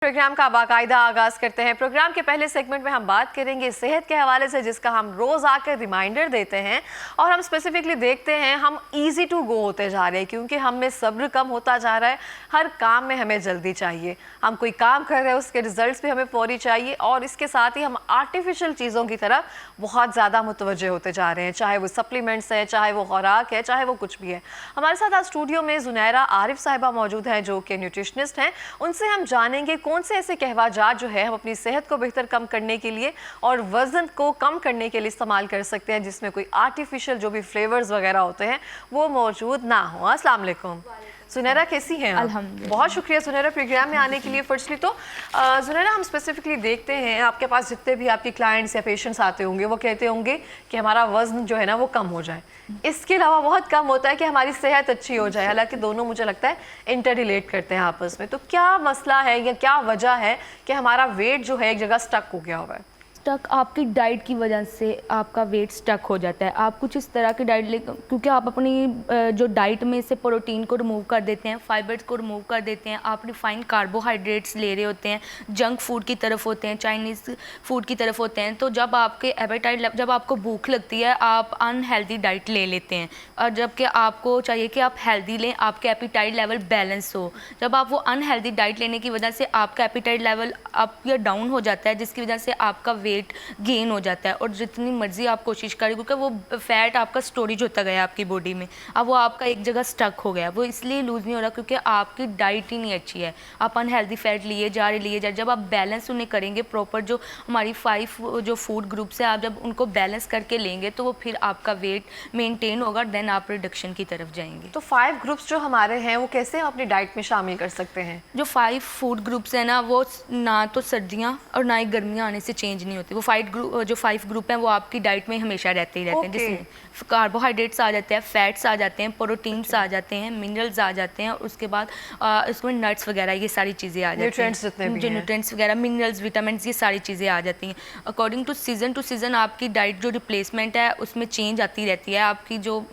Programme का बाकायदा आगाज करते हैं। प्रोग्राम के पहले सेगमेंट में हम बात करेंगे सेहत के हवाले से, जिसका हम रोज आकर रिमाइंडर देते हैं और हम स्पेसिफिकली देखते हैं हम इजी टू गो होते जा रहे हैं क्योंकि हम में सब्र कम होता जा रहा है। हर काम में हमें जल्दी चाहिए, हम कोई काम कर रहे हैं उसके रिजल्ट्स भी हमें फौरी चाहिए और इसके साथ ही हम आर्टिफिशियल चीज़ों की तरफ बहुत ज़्यादा मुतवज्जे होते जा रहे हैं, चाहे वो सप्लीमेंट्स है, चाहे वो खुराक है, चाहे वो कुछ भी है। हमारे साथ आज स्टूडियो में जुनैरा आरिफ साहिबा मौजूद हैं जो कि न्यूट्रिशनिस्ट हैं। उनसे हम जानेंगे कौन से ऐसे कहवाजात जो है हम अपनी सेहत को बेहतर कम करने के लिए और वजन को कम करने के लिए इस्तेमाल कर सकते हैं जिसमें कोई आर्टिफिशियल जो भी फ्लेवर्स वगैरह होते हैं वो मौजूद ना हो। अस्सलाम वालेकुम सुनैरा, कैसी हैं आप? अल्हम्दुलिल्लाह। बहुत शुक्रिया सुनैरा प्रोग्राम में आने के लिए। फर्स्टली तो सुनैरा, हम स्पेसिफिकली देखते हैं आपके पास जितने भी आपके क्लाइंट्स या पेशेंट्स आते होंगे वो कहते होंगे कि हमारा वज़न जो है ना वो कम हो जाए। इसके अलावा बहुत कम होता है कि हमारी सेहत अच्छी हो जाए, हालांकि दोनों मुझे लगता है इंटर रिलेट करते हैं आपस में। तो क्या मसला है या क्या वजह है कि हमारा वेट जो है एक जगह स्टक हो गया हुआ है? स्टक आपकी डाइट की वजह से आपका वेट स्टक हो जाता है। आप कुछ इस तरह की डाइट ले, क्योंकि आप अपनी जो डाइट में से प्रोटीन को रिमूव कर देते हैं, फाइबर्स को रिमूव कर देते हैं, आप रिफाइंड कार्बोहाइड्रेट्स ले रहे होते हैं, जंक फूड की तरफ होते हैं, चाइनीज़ फूड की तरफ होते हैं। तो जब आपके एपेटाइट, जब आपको भूख लगती है आप अनहेल्दी डाइट ले लेते हैं, और जबकि आपको चाहिए कि आप हेल्दी लें, आपके एपेटाइट लेवल बैलेंस हो। जब आप वो अनहेल्दी डाइट लेने की वजह से आपका एपेटाइट लेवल अप या डाउन हो जाता है, जिसकी वजह से आपका वेट गेन हो जाता है। और जितनी मर्जी आप कोशिश करें, क्योंकि वो फैट आपका स्टोरेज होता गया आपकी बॉडी में, अब वो आपका एक जगह स्टक हो गया। वो इसलिए लूज़ नहीं हो रहा क्योंकि आपकी डाइट ही नहीं अच्छी है, आप अनहेल्दी फैट लिए जा रहे। जब आप बैलेंस उन्हें करेंगे प्रॉपर, जो हमारी 5 जो फूड ग्रुप्स है, आप जब उनको बैलेंस करके लेंगे तो वो फिर आपका वेट मेनटेन होगा, देन आप रिडक्शन की तरफ जाएंगे। तो 5 ग्रुप्स जो हमारे हैं वो कैसे हम अपनी डाइट में शामिल कर सकते हैं? जो 5 फूड ग्रुप्स हैं ना, वो ना तो सर्दियाँ और ना ही गर्मियाँ आने से चेंज नहीं होती। वो 5 ग्रुप हैं वो आपकी डाइट में हमेशा रहते ही रहते हैं, जिसमें कार्बोहाइड्रेट्स आ जाते हैं, फैट्स आ जाते हैं, प्रोटीन्स आ जाते हैं, मिनरल्स आ जाते हैं, और उसके बाद उसमें नट्स वगैरह ये सारी चीज़ें आ जाती हैं, जो न्यूट्रिएंट्स वगैरह, मिनरल्स, विटामिन, ये सारी चीज़ें आ जाती हैं। अकॉर्डिंग टू सीज़न आपकी डाइट जो रिप्लेसमेंट है उसमें चेंज आती रहती है। आपकी जो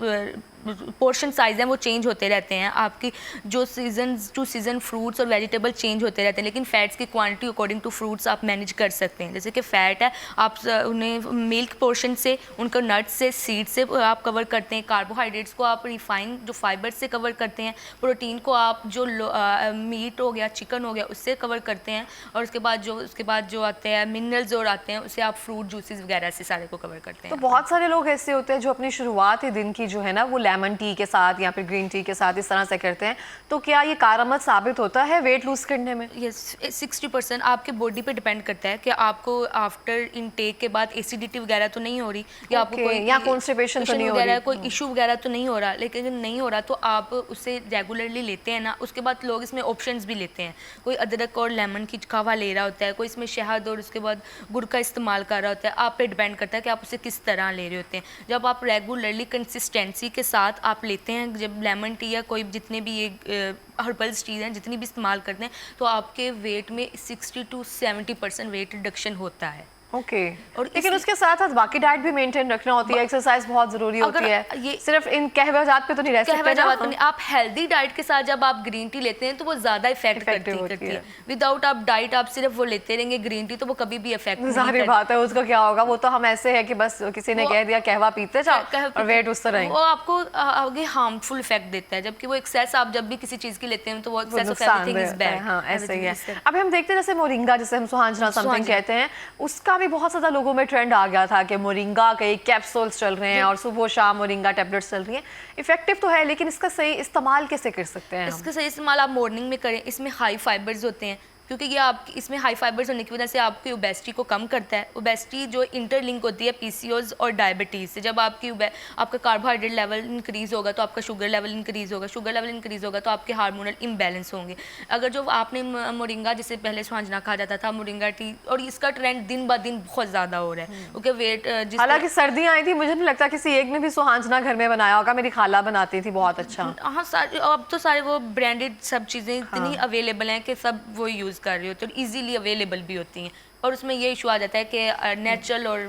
पोर्शन साइज़ हैं वो चेंज होते रहते हैं, आपकी जो सीज़न टू सीज़न फ्रूट्स और वेजिटेबल चेंज होते रहते हैं, लेकिन फ़ैट्स की क्वांटिटी अकॉर्डिंग टू फ्रूट्स आप मैनेज कर सकते हैं। जैसे कि फ़ैट है, आप उन्हें मिल्क पोर्शन से, उनको नट्स से, सीड से आप कवर करते हैं, कार्बोहाइड्रेट्स को आप रिफाइंड जो फाइबर से कवर करते हैं, प्रोटीन को आप जो मीट हो गया, चिकन हो गया, उससे कवर करते हैं, और उसके बाद जो आते हैं मिनरल्स और आते हैं उसे आप फ्रूट जूसेस वगैरह से सारे को कवर करते हैं। तो बहुत सारे लोग ऐसे होते हैं जो अपनी शुरुआत ही दिन की जो है ना वो लेमन टी के साथ या फिर ग्रीन टी के साथ इस तरह से करते हैं, तो क्या ये कारगर साबित होता है वेट लूज करने में? यस, 60% आपके बॉडी पे डिपेंड करता है कि आपको आफ्टर इनटेक के बाद एसिडिटी वगैरह तो नहीं हो रही, या आपको कोई या कॉन्स्टिपेशन तो नहीं हो रही, कोई इशू वगैरह तो नहीं हो रहा। लेकिन नहीं हो रहा तो आप उसे रेगुलरली लेते हैं ना, उसके बाद लोग इसमें ऑप्शंस भी लेते हैं। कोई अदरक और लेमन की कावा ले रहा होता है, कोई इसमें शहद और उसके बाद गुड़ का इस्तेमाल कर रहा होता है। आप पे डिपेंड करता है कि आप उसे किस तरह ले रहे होते हैं। जब आप रेगुलरली कंसिस्टेंसी के साथ आप लेते हैं, जब लेमन टी या कोई जितने भी ये हर्बल्स टीज़ हैं जितनी भी इस्तेमाल करते हैं, तो आपके वेट में 60 to 70% वेट रिडक्शन होता है। ओके। और लेकिन उसके साथ साथ बाकी डाइट भी मेंटेन रखना होती है, एक्सरसाइज बहुत जरूरी होती है, ये सिर्फ इन कहवाजात पे तो नहीं रह सकते ना। आप हेल्दी डाइट के साथ जब आप ग्रीन टी लेते हैं तो वो ज़्यादा इफेक्ट करती है। विदाउट आप डाइट आप सिर्फ वो लेते रहेंगे ग्रीन टी, तो वो कभी भी इफेक्ट नहीं करती। जाहिर बात है, उसका क्या होगा, वो तो हम ऐसे है कि बस किसी ने कह दिया कहवा पीते जाओ और वेट उस तरह वो आपको आगे हार्मफुल इफेक्ट देता है, जबकि वो एक्सेस आप जब भी किसी चीज़ की लेते हैं तो वो excess of everything is bad. हाँ, ऐसे ही है। अब हम देखते हैं जैसे मोरिंगा, जिसे हम सुहांजना समथिंग कहते हैं, उसका भी बहुत ज़्यादा लोगों में ट्रेंड आ गया था कि मोरिंगा के कैप्सूल्स चल रहे हैं और सुबह शाम मोरिंगा टैबलेट्स चल रही हैं। इफेक्टिव तो है, लेकिन इसका सही इस्तेमाल कैसे कर सकते हैं? इसका सही इस्तेमाल आप मॉर्निंग में करें। इसमें हाई फाइबर्स होते हैं, क्योंकि ये आपकी इसमें हाई फाइबर्स होने की वजह से आपकी ओबेसिटी को कम करता है। ओबेसिटी जो इंटरलिंक होती है पीसीओएस और डायबिटीज़ से। जब आपका कार्बोहाइड्रेट लेवल इंक्रीज़ होगा तो आपका शुगर लेवल इंक्रीज़ होगा, शुगर लेवल इंक्रीज़ होगा तो आपके हार्मोनल इम्बैलेंस होंगे। अगर जो आपने मोरिंगा, जिसे पहले सुहांजना कहा जाता था, मोरिंगा टी, और इसका ट्रेंड दिन ब दिन बहुत ज़्यादा हो रहा है, क्योंकि वेट हालांकि सर्दियाँ आई थी, मुझे नहीं लगता किसी एक ने भी सुहांजना घर में बनाया होगा, मेरी खाला बनाती थी बहुत अच्छा। हाँ, अब तो सारे वो ब्रांडेड सब चीज़ें इतनी अवेलेबल हैं कि सब वो यूज़ कर रहे होते हैं, ईजिली अवेलेबल भी होती हैं, और उसमें ये इशू आ जाता है कि नेचुरल और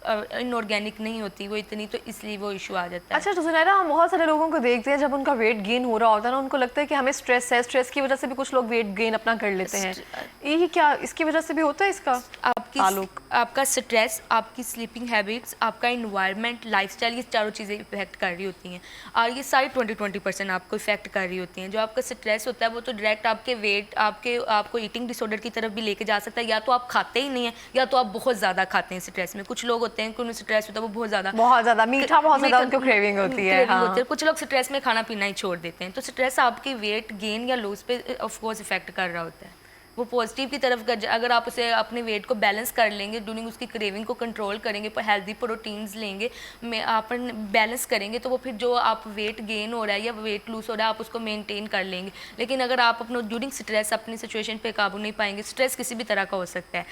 इनऑर्गेनिक नहीं होती वो इतनी, तो इसलिए वो इशू आ जाता है। अच्छा तो सुनहरा, हम बहुत सारे लोगों को देखते हैं जब उनका वेट गेन हो रहा होता है ना, उनको लगता है कि हमें स्ट्रेस है, स्ट्रेस की वजह से भी कुछ लोग वेट गेन अपना कर लेते हैं। ये क्या इसकी वजह से भी होता है इसका आपका स्ट्रेस, आपकी स्लीपिंग हैबिट्स, आपका इन्वायरमेंट, लाइफस्टाइल, ये चारों चीज़ें इफेक्ट कर रही होती हैं और ये सारी 20% आपको इफेक्ट कर रही होती हैं। जो आपका स्ट्रेस होता है वो तो डायरेक्ट आपके वेट, आपको ईटिंग डिसऑर्डर की तरफ भी लेके जा सकता है। या तो आप खाते ही नहीं है या तो आप बहुत ज़्यादा खाते हैं स्ट्रेस में। कुछ लोग होते हैं कि उन्हें स्ट्रेस होता है वो बहुत ज़्यादा मीठा, बहुत ज़्यादा उनको क्रेविंग होती है। हाँ। कुछ लोग स्ट्रेस में खाना पीना ही छोड़ देते हैं। तो स्ट्रेस आपके वेट गेन या लूज पे ऑफ कोर्स इफेक्ट कर रहा होता है। वो पॉजिटिव की तरफ अगर आप उसे अपने वेट को बैलेंस कर लेंगे, ड्यूरिंग उसकी क्रेविंग को कंट्रोल करेंगे, पर हेल्दी प्रोटीन्स लेंगे, आप बैलेंस करेंगे, तो वो फिर जो आप वेट गेन हो रहा है या वेट लूज हो रहा है आप उसको मेंटेन कर लेंगे। लेकिन अगर आप अपना ड्यूरिंग स्ट्रेस अपनी सिचुएशन पे काबू नहीं पाएंगे, स्ट्रेस किसी भी तरह का हो सकता है,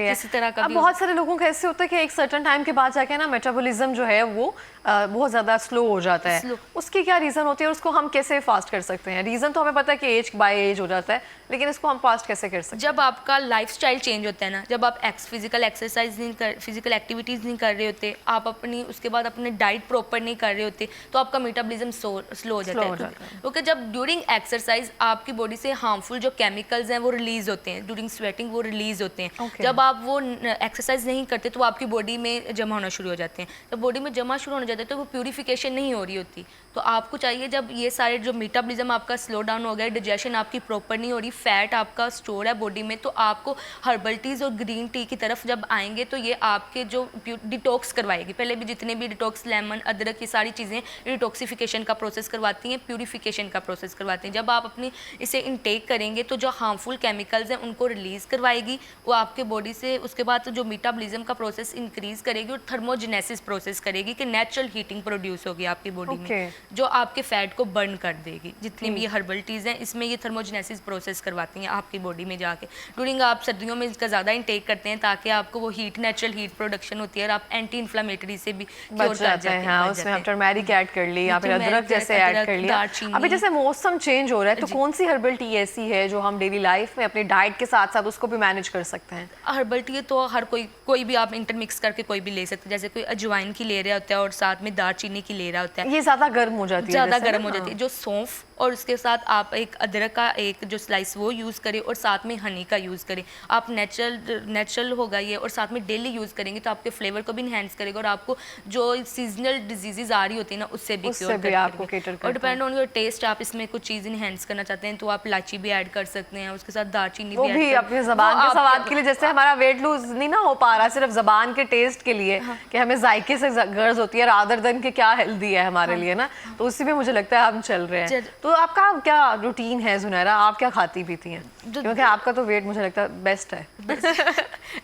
किसी तरह का। बहुत सारे लोगों का ऐसे होता है कि एक सर्टेन टाइम के बाद जाके ना मेटाबॉलिज्म जो है वो बहुत ज़्यादा स्लो हो जाता है। उसकी क्या रीज़न होती है और उसको हम कैसे फास्ट कर सकते हैं? रीज़न तो हमें पता है कि एज बाय एज हो जाता है, लेकिन इसको हम फास्ट कैसे कर सकते हैं? जब आपका लाइफस्टाइल चेंज होता है ना, जब आप फिजिकल एक्सरसाइज नहीं कर, फिजिकल एक्टिविटीज़ नहीं कर रहे होते, आप अपनी उसके बाद अपने डाइट प्रॉपर नहीं कर रहे होते, तो आपका मेटाबॉलिज्म स्लो हो जाता है। क्योंकि जब ड्यूरिंग एक्सरसाइज आपकी बॉडी से हार्मफुल जो केमिकल्स हैं वो रिलीज होते हैं, ड्यूरिंग स्वेटिंग वो रिलीज होते हैं। जब आप वो एक्सरसाइज नहीं करते तो आपकी बॉडी में जमा होना शुरू हो जाते हैं। जब बॉडी में जमा शुरू होने जाते हैं तो वो प्यूरिफिकेशन नहीं हो रही होती। तो आपको चाहिए, जब ये सारे जो मेटाबॉलिज्म आपका स्लो डाउन हो गया, डाइजेशन आपकी प्रॉपर नहीं हो रही, फैट आपका स्टोर है बॉडी में, तो आपको हर्बल टीज़ और ग्रीन टी की तरफ जब आएंगे तो ये आपके जो डिटॉक्स करवाएगी। पहले भी जितने भी डिटॉक्स, लेमन, अदरक, ये सारी चीज़ें डिटॉक्सिफिकेशन का प्रोसेस करवाती हैं, प्यूरिफिकेशन का प्रोसेस करवाती हैं। जब आप अपनी इसे इनटेक करेंगे तो जो हार्मफुल केमिकल्स हैं उनको रिलीज़ करवाएगी वो आपके बॉडी से। उसके बाद तो जो मेटाबॉलिज्म का प्रोसेस इंक्रीज करेगी और थर्मोजेनेसिस प्रोसेस करेगी कि नेचुरल हीटिंग प्रोड्यूस होगी आपकी बॉडी में, जो आपके फैट को बर्न कर देगी। जितनी भी ये हर्बल टीज़ हैं इसमें ये थर्मोजेनेसिस प्रोसेस करवाती हैं आपकी बॉडी में जाके। ड्यूरिंग आप सर्दियों में इसका ज़्यादा इंटेक करते हैं ताकि आपको वो हीट, नेचुरल हीट प्रोडक्शन होती है और आप एंटी इन्फ्लेमेटरी से भी क्योर कर जाते हैं। हाँ, उसमें आप टर्मेरिक ऐड कर ली या फिर अदरक जैसे ऐड कर लिया। अभी जैसे मौसम चेंज हो रहा है तो कौन सी हर्बल टी ऐसी है जो हम डेली लाइफ में अपनी डाइट के साथ साथ उसको भी मैनेज कर सकते हैं? हर्बल टी तो हर कोई भी आप इंटरमिक्स करके कोई भी ले सकते हैं। जैसे कोई अजवाइन की ले रहा होता है और साथ में दालचीनी की ले रहा होता है, ये ज़्यादा गर्म हो जाती है, ज़्यादा गर्म हो जाती है। जो सौंफ और उसके साथ आप एक अदरक का एक जो स्लाइस वो यूज़ करें और साथ में हनी का यूज़ करें। आप नेचुरल होगा ये, और साथ में डेली यूज़ करेंगे तो आपके फ्लेवर को भी इन्हेंस करेगा और आपको जो सीजनल डिजीजेज आ रही होती है ना उससे भी आपको केटर करता है। और डिपेंड ऑन योर टेस्ट, आप इसमें कुछ चीज़ इन्हेंस करना चाहते हैं तो आप इलायची भी ऐड कर सकते हैं, उसके साथ दालचीनी वो भी अपनी ज़बान के स्वाद के लिए। जैसे हमारा वेट लूज नहीं ना हो पा रहा सिर्फ ज़बान के टेस्ट के लिए, कि हमें जायके से गर्ज होती है रादर देन कि क्या हेल्दी है हमारे लिए ना, तो उसी में मुझे लगता है हम चल रहे हैं। तो आपका क्या रूटीन है सुनहरा, आप क्या खाती पीती हैं? क्योंकि आपका तो वेट मुझे लगता है बेस्ट है।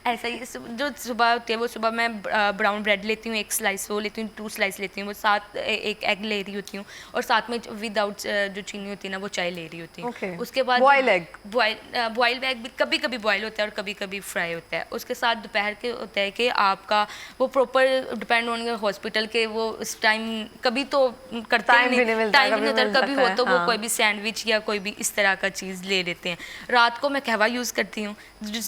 ऐसा ही जो सुबह होती है वो सुबह मैं ब्राउन ब्रेड लेती हूँ, एक स्लाइस वो लेती हूँ, 2 स्लाइस लेती हूँ, वो साथ एक एग ले रही होती हूँ और साथ में विदाउट जो चीनी होती है ना वो चाय ले रही होती हूँ। उसके बाद बॉयल एग भी कभी कभी बॉयल होता है और कभी कभी फ्राई होता है। उसके साथ दोपहर के होता है कि आपका वो प्रॉपर डिपेंड ऑन हॉस्पिटल के वो उस टाइम कभी तो करते हैं नहीं, टाइम नहीं होता, कभी हो तो वो कोई भी सैंडविच या कोई भी इस तरह का चीज़ ले लेते हैं। रात को मैं कहवा यूज़ करती हूँ,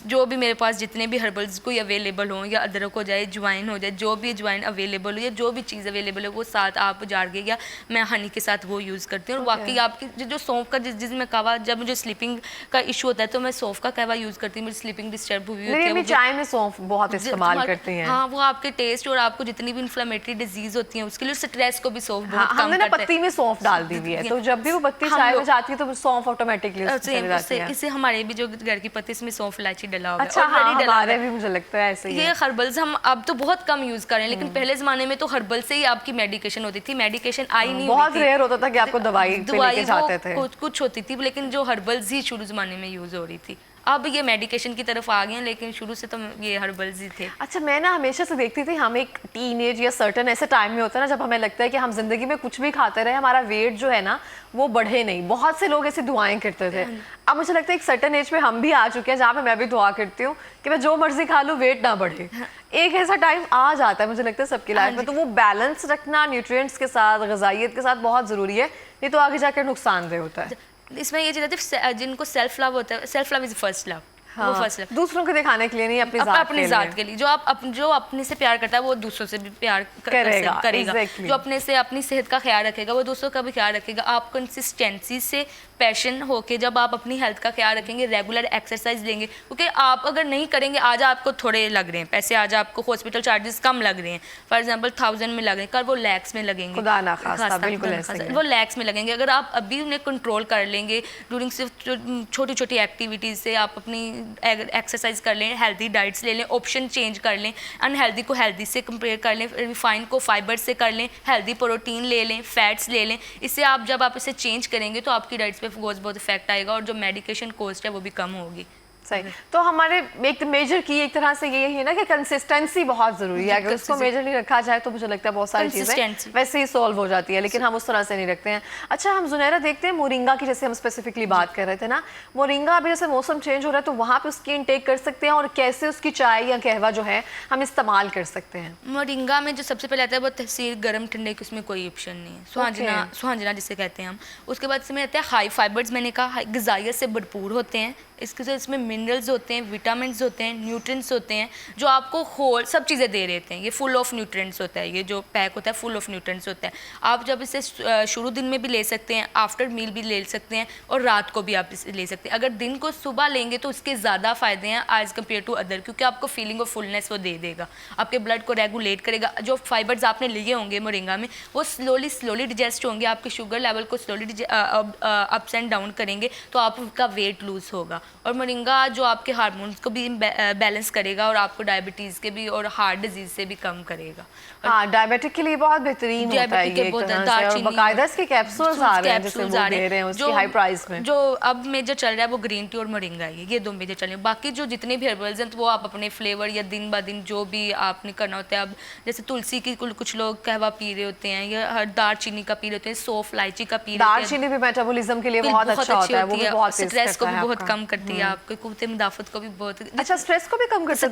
जो भी मेरे पास जितने भी हर्बल्स कोई अवेलेबल हो, या अदरक हो जाए, ज्वाइन हो जाए, जो भी ज्वाइन अवेलेबल हो या जो भी चीज़ अवेलेबल हो वो साथ आप जार के या मैं हनी के साथ वो यूज़ करती हूँ। और वाकई आपकी जो सौंफ का जिसमें कहवा, जब मुझे स्लीपिंग का इशू होता है तो मैं सौंफ का कहवा यूज़ करती हूँ। मेरी स्लीपिंग डिस्टर्ब हुई होती है, चाय में सौंफ बहुत इस्तेमाल करती हैं। हाँ, वो आपके टेस्ट और आपको जितनी भी इन्फ्लेमेटरी डिजीज होती है उसके लिए, स्ट्रेस को भी सौंफ बहुत कम हमने ना पत्ती में सौंफ डाल दी हुई है, तो जब भी वो पत्ती चाय में जाती है तो सौंफ ऑटोमेटिकली चली जाती है। इससे हमारे भी जो घर की पत्ती इसमें सौंफ इलायची डला हुआ है। अच्छा, हमारे भी मुझे लगता है ऐसे ही है। ये हर्बल्स हम अब तो बहुत कम यूज कर रहे हैं, लेकिन पहले जमाने में तो हर्बल से ही आपकी मेडिकेशन होती थी। मेडिकेशन आई नहीं, बहुत रेयर होता था कि आपको दवाई लेके जाते थे, कुछ होती थी, लेकिन जो हर्बल्स ही शुरू जमाने में यूज हो रही थी। अब ये मेडिकेशन की तरफ आ गए हैं, लेकिन शुरू से तो ये हर्बल्स ही थे। अच्छा, मैं ना हमेशा से देखती थी, हम एक टीनेज या सर्टन ऐसे टाइम में होता है ना जब हमें लगता है कि हम जिंदगी में कुछ भी खाते रहे, हमारा वेट जो है ना वो बढ़े नहीं। बहुत से लोग ऐसी दुआएं करते थे। अब मुझे लगता है एक सर्टन एज पे हम भी आ चुके हैं जहाँ पे मैं भी दुआ करती हूँ कि मैं जो मर्जी खा लूँ, वेट ना बढ़े। एक ऐसा टाइम आ जाता है मुझे लगता है सबकी लाइफ में, तो वो बैलेंस रखना न्यूट्रिएंट्स के साथ, ग़िज़ाइयत के साथ बहुत ज़रूरी है, नहीं तो आगे जाकर नुकसानदेह होता है। इसमें ये चीज़ है जिनको सेल्फ लव होता है, self love is first love. वो फर्स्ट लव। दूसरों को दिखाने के लिए नहीं, अपनी जात के लिए। जो अपने से प्यार करता है वो दूसरों से भी प्यार करेगा। exactly. जो अपने से अपनी सेहत का ख्याल रखेगा वो दूसरों का भी ख्याल रखेगा। आप कंसिस्टेंसी से पैशन होके जब आप अपनी हेल्थ का ख्याल रखेंगे, रेगुलर एक्सरसाइज लेंगे, क्योंकि आप अगर नहीं करेंगे, आज आपको थोड़े लग रहे हैं पैसे, आज आपको हॉस्पिटल चार्जेस कम लग रहे हैं, फॉर एग्जांपल 1000 में लग रहे हैं, कल वो लैक्स में लगेंगे, खुदा ना खास्ता, बिल्कुल ऐसे ही है। वो लैक्स में लगेंगे। अगर आप अभी उन्हें कंट्रोल कर लेंगे, ड्यूरिंग सिर्फ छोटी छोटी एक्टिविटीज से आप अपनी एक्सरसाइज कर लें, हेल्दी डाइट्स ले लें, ऑप्शन चेंज कर लें, अनहेल्दी को हेल्दी से कंपेयर कर लें, रिफाइंड को फाइबर से कर लें, हेल्दी प्रोटीन ले लें, फैट्स ले लें, इससे आप जब आप इसे चेंज करेंगे तो आपकी डाइट्स पे बहुत इफेक्ट आएगा और जो मेडिकेशन कॉस्ट है वो भी कम होगी। सही। तो हमारे एक मेजर की एक तरह से ये है ना कि कंसिस्टेंसी बहुत जरूरी है। अगर उसको मेजर नहीं रखा जाए तो मुझे लगता है बहुत सारी चीजें वैसे ही सॉल्व हो जाती है, लेकिन हम उस तरह से नहीं रखते हैं। अच्छा, हम जुनैरा देखते हैं मोरिंगा की, जैसे हम स्पेसिफिकली बात कर रहे थे ना, मोरिंगा अभी जैसे मौसम चेंज हो रहा है तो वहाँ पे उसकी इनटेक कर सकते हैं, और कैसे उसकी चाय या कहवा जो है हम इस्तेमाल कर सकते हैं? मोरिंगा में जो सबसे पहले आता है वो तहसीर गर्म ठंडे की, उसमें कोई ऑप्शन नहीं है। सुहांजना जिसे कहते हैं हम। उसके बाद इसमें आता है हाई फाइबर्स, मैंने कहा ग़िज़ाइयत से भरपूर होते हैं। इसमें मिनरल्स होते हैं, विटामिन्स होते हैं, न्यूट्रिएंट्स होते हैं जो आपको होल सब चीज़ें दे रहे होते हैं। ये फुल ऑफ न्यूट्रिएंट्स होता है, ये जो पैक होता है फुल ऑफ न्यूट्रिएंट्स होता है। आप जब इसे शुरू दिन में भी ले सकते हैं, आफ्टर मील भी ले सकते हैं, और रात को भी आप इसे ले सकते हैं। अगर दिन को सुबह लेंगे तो उसके ज़्यादा फ़ायदे हैं एज़ कम्पेयर टू अदर, क्योंकि आपको फीलिंग ऑफ फुलनेस वो दे देगा, आपके ब्लड को रेगुलेट करेगा। जो फाइबर्स आपने लिए होंगे मोरिंगा में वो स्लोली डिजेस्ट होंगे, आपके शुगर लेवल को स्लोली अप्स एंड डाउन करेंगे, तो आपका वेट लूज होगा। और मोरिंगा जो आपके हार्मोन्स को भी बैलेंस करेगा और आपको डायबिटीज़ के भी और हार्ट डिजीज से भी कम करेगा। हाँ, डायबिटिक के लिए बहुत बेहतरीन होता है ये, और बाकायदा इसके कैप्सूल्स आ रहे हैं जिसे वो दे रहे हैं उसकी हाई प्राइस में। जो अब मेजर चल रहा है वो ग्रीन टी और मोरिंगा है, ये दो मेजर चल रहे हैं। बाकी जो जितने भी हर्बल्स हैं तो वो आप अपने फ्लेवर या दिन ब दिन जो भी आपने करना होता है। अब जैसे तुलसी की कुछ लोग कहवा पी रहे होते हैं, या दालचीनी का पी रहे होते हैं, सौंफ इलायची का पी रहे होते हैं। दालचीनी भी मेटाबॉलिज्म के लिए बहुत अच्छा होता है, वो भी बहुत स्ट्रेस को भी बहुत कम करती है, आपके कुव्वत मुदाफ़त को भी बहुत। अच्छा, स्ट्रेस को भी कम करती है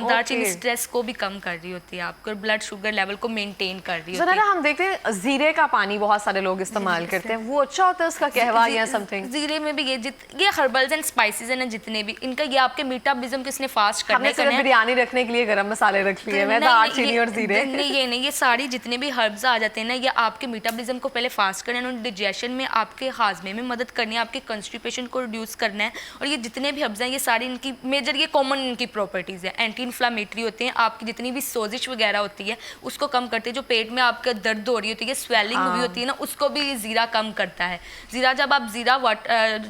दालचीनी, स्ट्रेस को भी कम कर रही होती है, आपके ब्लड शुगर लेवल को मेंटेन कर रही होती है। हम देखते हैं जीरे का पानी बहुत सारे लोग इस्तेमाल करते हैं, वो अच्छा होता है उसका कहवा या समथिंग? जीरे में भी ये हर्बल्स एंड स्पाइसेस हैं ना जितने भी, इनका ये आपके मेटाबॉलिज्म किसने फास्ट करने का है। बिरयानी रखने के लिए गरम मसाले रख लिए, मैं दालचीनी और जीरे नहीं, ये सारी जितने भी हर्ब्स आ जाते हैं ना, ये आपके मेटाबॉलिज्म को पहले फास्ट करना है, डिजेशन में आपके हाजमे में मदद करनी है, आपके कॉन्स्टिपेशन को रिड्यूस करना है। और ये जितने भी हर्ब्स हैं ये सारी इनकी मेजर ये कॉमन इनकी प्रॉपर्टीज़ है। एंटी इन्फ्लामेटरी होते हैं, आपकी जितनी भी सोजिश वगैरह होती है उसको कम करते हैं। जो पेट में आपका दर्द हो रही होती है, स्वेलिंग हुई होती है ना, उसको भी जीरा कम करता है। जीरा जब आप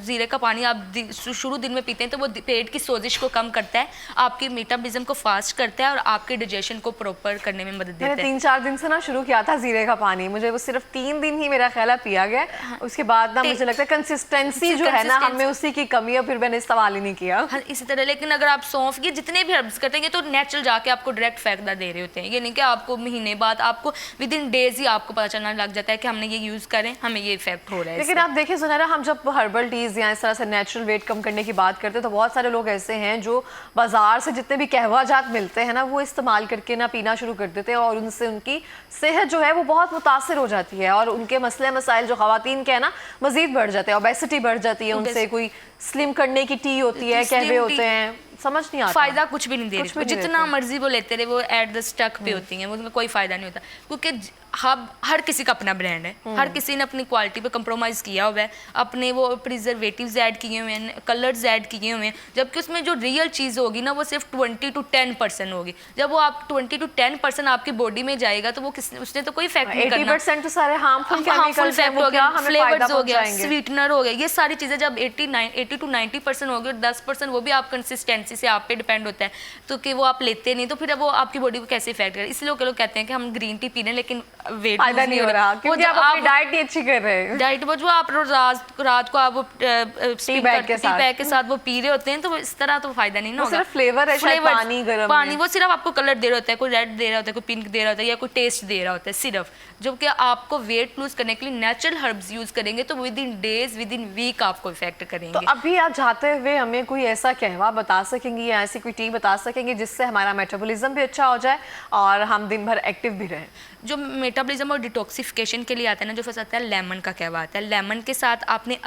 जीरे का पानी आप शुरू दिन में पीते हैं तो वो पेट की सोजिश को कम करता है, आपकी मेटाबॉलिज्म को फास्ट करता है और आपके डाइजेशन को प्रॉपर करने में मदद देता है। मैंने 3-4 दिन से ना शुरू किया था जीरे का पानी, मुझे वो सिर्फ 3 दिन ही मेरा ख्याल पिया गया। उसके बाद ना मुझे लगता है कंसिस्टेंसी जो है ना हमें उसी की कमी है, फिर मैंने इस्तेमाल ही नहीं किया। हाँ, इसी तरह। लेकिन अगर आप सौंफ ये जितने भी हर्ब्स करते हैं तो नेचुरल जाके आपको डायरेक्ट फायदा दे रहे होते हैं। ये नहीं कि आपको महीने बाद, आपको विद इन डेज ही आपको पता चलना लग जाता है कि हमने ये यूज़ करें, हमें ये इफेक्ट हो रहा है। लेकिन आप देखिए सुनैरा, हम जब हर्बल टीज या इस तरह से नेचुरल वेट कम करने की बात करते हैं तो बहुत सारे लोग ऐसे हैं जो बाजार से जितने भी कहवा जात मिलते हैं ना वो इस्तेमाल करके ना पीना शुरू कर देते हैं, और उनसे उनकी सेहत जो है वो बहुत मुतासर हो जाती है, और उनके मसले मसाइल जो खवातीन के हैं ना मजीद बढ़ जाते हैं, ओबेसिटी बढ़ जाती है उनसे। कोई स्लिम करने की टी होती है, कहवे होते हैं, समझ नहीं आता, फायदा कुछ भी नहीं दे रही, जितना मर्जी वो लेते रहे, वो एट द स्टक पे होती हैं, उसमें कोई फायदा नहीं होता। क्योंकि हर किसी का अपना ब्रांड है, हर किसी ने अपनी क्वालिटी पे कंप्रोमाइज़ किया हुआ है, अपने वो प्रिजर्वेटिव्स ऐड किए हुए हैं, कलर्स ऐड किए हुए हैं, जबकि उसमें जो रियल चीज़ होगी ना वो सिर्फ 20 to 10% होगी। जब वो आप 20 to 10% आपकी बॉडी में जाएगा तो वो उसने तो कोई इफेक्ट नहीं करना। 80% तो सारे हार्मफुल केमिकल्स हैं, वो क्या हमें फ्लेवर्स हो गया, स्वीटनर हो गया, ये सारी चीज़ें जब 80 to 90% हो गई, 10% वो भी आप कंसिस्टेंसी से आप पे डिपेंड होता है, तो कि वो आप लेते नहीं तो फिर वो आपकी बॉडी को कैसे इफेक्ट करे। इसलिए लोग कहते हैं कि हम ग्रीन टी पी रहे हैं लेकिन वेट फायदा नहीं हो रहा, क्योंकि आप अपनी डाइट नहीं अच्छी कर रहे हैं। डाइट वो जो आप रोज रात को आप टी बैग के साथ वो पी रहे होते हैं, तो इस तरह तो फायदा नहीं ना होगा। सिर्फ फ्लेवर है, शायद पानी वो सिर्फ आपको कलर दे रहा होता है, कोई रेड दे रहा होता है, कोई पिंक दे रहा होता है, या कोई टेस्ट दे रहा होता है सिर्फ। जबकि आपको वेट लूज करने के लिए नेचुरल हर्ब्स यूज करेंगे तो within days, within week आपको इफेक्ट करेंगे। तो अभी आप जाते हुए हमें कोई ऐसा कहवा बता सकेंगे या ऐसी कोई टी बता सकेंगे जिससे हमारा मेटाबॉलिज्म भी अच्छा हो जाए और हम दिन भर एक्टिव भी रहें? जो मेटाबॉलिज्म और डिटॉक्सिफिकेशन के लिए आता है ना, जो फर्स्ट आता है लेमन का कहवा आता है। लेमन के साथ आपने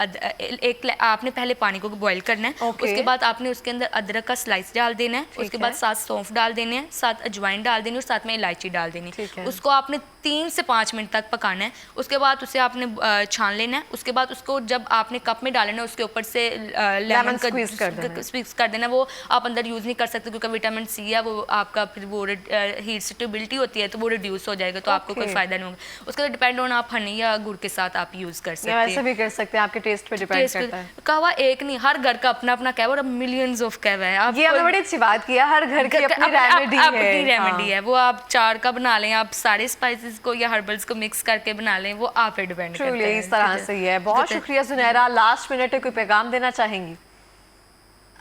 आपने पहले पानी को बॉईल करना है, उसके बाद आपने उसके अंदर अदरक का स्लाइस डाल देना है, उसके बाद साथ सौंफ डाल देने हैं, साथ अजवाइन डाल देनी है और साथ में इलायची डाल देनी है। उसको आपने 3 से 5 मिनट तक पकाना है। उसके बाद उसे आपने छान लेना है। उसके बाद उसको जब आपने कप में डालना है, उसके ऊपर से लेमन का स्क्वीज कर देना। वो आप अंदर यूज़ नहीं कर सकते क्योंकि विटामिन सी है, वो आपका फिर वो हीट स्टेबिलिटी होती है तो वो रिड्यूस हो जाएगा, तो आपको कोई फायदा नहीं होगा। उसके बाद डिपेंड ऑन आप हनी या गुड़ के साथ आप यूज़ कर सकते हैं। वैसे भी कर सकते हैं, आपके टेस्ट पे डिपेंड करता है। कहवा एक नहीं, हर घर का अपना अपना कहवा और मिलियंस ऑफ कहवा है। ये आपने बड़ी अच्छी बात की है, हर घर की अपनी रेमेडी है। वो आप चार का बना लें, आप सारे स्पाइसेस को या हर्बल्स को मिक्स करके बना लें, वो आप पे डिपेंड करता है। इस तरह से ही है। बहुत शुक्रिया सुनहरा। लास्ट मिनट है, कोई पैगाम देना चाहेंगी?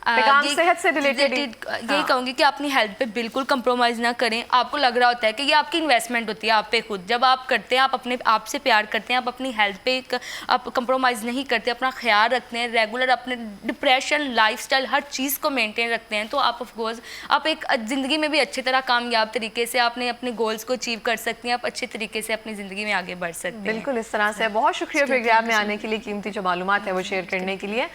पैगाम सेहत से रिलेटेड यही कहूँगी कि अपनी हेल्थ पे बिल्कुल कंप्रोमाइज़ ना करें। आपको लग रहा होता है कि ये आपकी इन्वेस्टमेंट होती है आप पे खुद, जब आप करते हैं, आप अपने आप से प्यार करते हैं, आप अपनी हेल्थ पे आप कंप्रोमाइज़ नहीं करते, अपना ख्याल रखते हैं, रेगुलर अपने डिप्रेशन लाइफस्टाइल हर चीज़ को मेंटेन रखते हैं, तो आप ऑफकोर्स आप एक ज़िंदगी में भी अच्छी तरह कामयाब तरीके से आपने अपने गोल्स को अचीव कर सकती हैं, आप अच्छे तरीके से अपनी ज़िंदगी में आगे बढ़ सकते हैं। बिल्कुल इस तरह से। बहुत शुक्रिया प्रोग्राम में आने के लिए, कीमती जो मालूमात है वो शेयर करने के लिए।